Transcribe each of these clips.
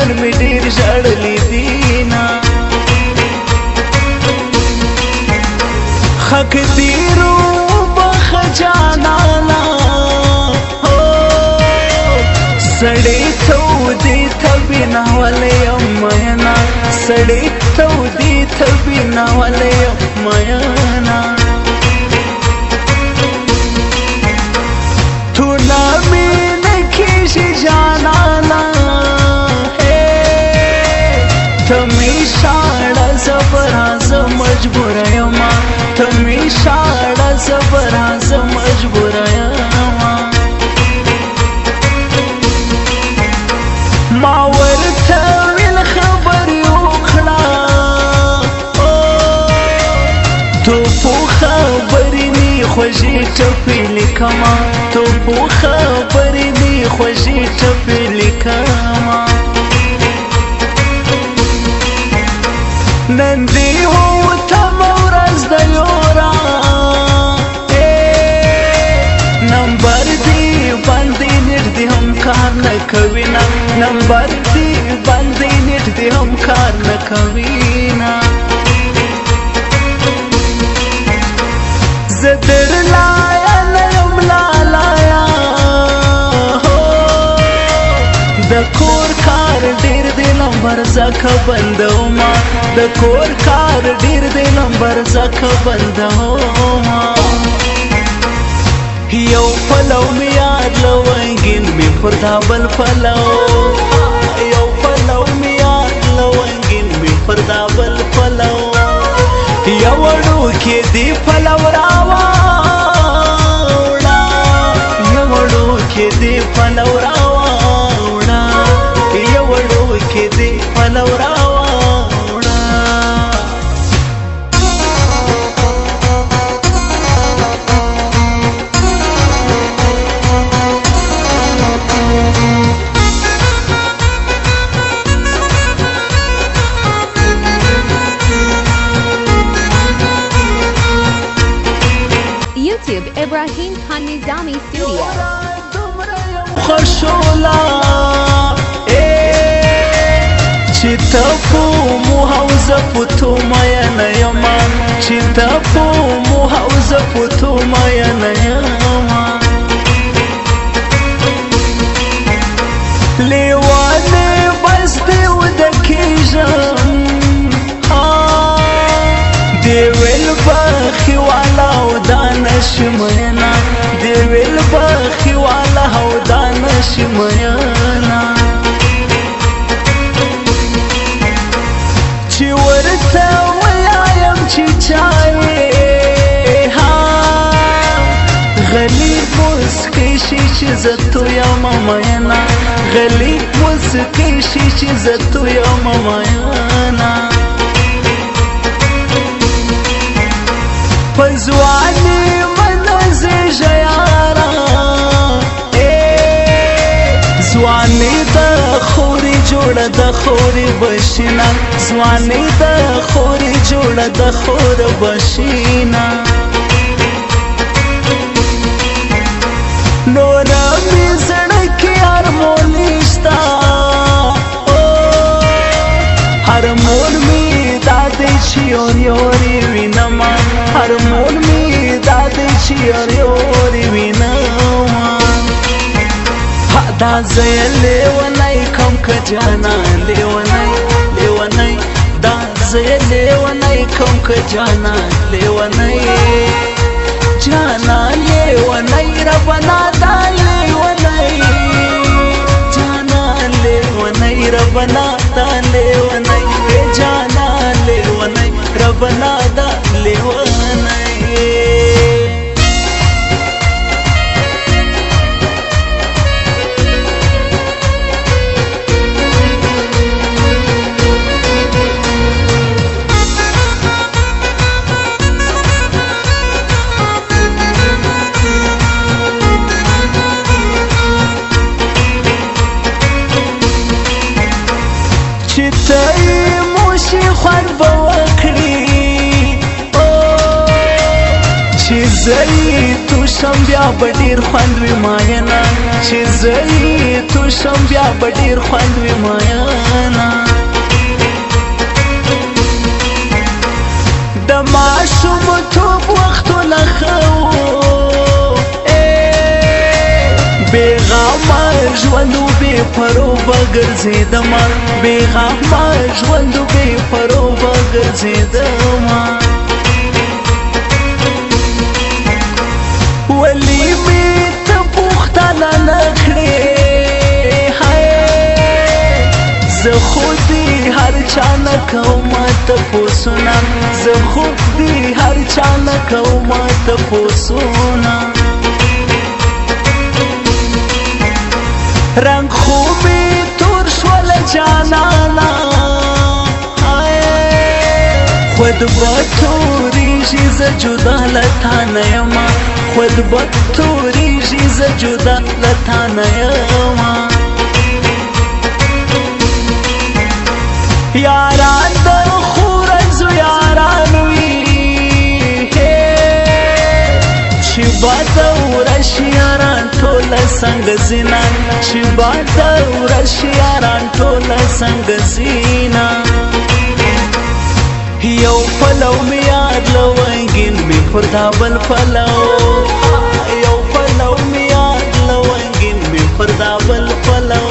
نن می ډیر ژړلی دینا حق دیرو بخ جانانا سړی تودی تبینا ولیم مینا سړی تودی تبینا ولیم مینا تو نامی نکیشی جانانا تمی شاڑا زبراز مجبور یما تمی شاڑا زبراز مجبور یما ما ورته ویل خبر وکړه تو په خبرې می خوږې ټپې لیکما تو په خبرې می خوږې ټپې لیکما نن دې وتمه ورځ د یورا نمبر دې باندې نېټ دې هم کار نه کوي نه نمبر دې باندې نېټ دې هم کار نه کوي نه زه درلایا نه یم لالایا د کور کار ډېر دی نمبر ځکه بندوما د کور کار ډېر دی نمبر ځکه بندوما یو پلو می یاد لونګین می پر دا بل پلو یو پلو می یاد لونګین می پر دا بل پلو یو وړو کې دی پلو راوړه یو وړو کې دی پلو راوړه یو وړو کې دی پلو راوړه YouTube Ibrahim Khan Nizami Studio. خوشولا چې تپو مو حوزه پتو مایا نیما چې تپو مو حوزه پتو مایا نیما لیوانه بس دیو دکیژم دیویل باخی والا او دانش مینا دیویل باخی والا او دانش مینا چی ورته ویایم چی چای ها غلی مسکی شي چې زتو یم مینا غلی مسکی شي چې زتو یم مینا پزوانی منزه جیارا زوانی دا خوری جوڑا دا خوری بشینا زوانی دا خوری جوڑا دا خور بشینا نورا می زڑکی هرمونیشتا هرمون می دادی چی اوری وینما هرمون می دادی چی اوری وینما دا زی لیونی کم که جانا لیونی دا زی لیونی کم که جانا لیونی ربنا دا لیونی جانا لیونی ربنا دا لیونی جانا لیونی ربنا دا لیونی زئی تو شم بیا بډیر خوند وی ماینا چې زئی تو شم بیا بډیر خوند وی ماینا د ماشوم توپ وختونه خو بیغاما ژوندو بې پروبه ګرځېدمه بیغاما ژوندو بې پروبه ګرځېدمه ولی مې ته پوښتنه نه کړې زه خو دې هر چا نه کومه تپوسونه زه خو دې هر چا نه کومه تپوسونه رنگ خوبی تور شول جانانا خود با توریشی ز جدا لتا نیما خود با توریشی ز جدا لتا نیما یاران در خورز و یاران وی چی با دورش یاران ټول څنګه زینان چې با دورش یاران ټول څنګه زینا یو پلو می یاد لونګین می پر دا بل پلو یو پلو می یاد لونګین می پر دا بل پلو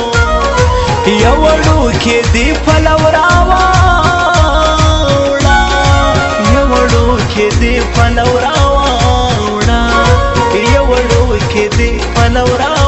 یو وړو کې دی پلو راوړا یو وړو کې دی پلو راوړا یو وړو کې دی پلو راوړا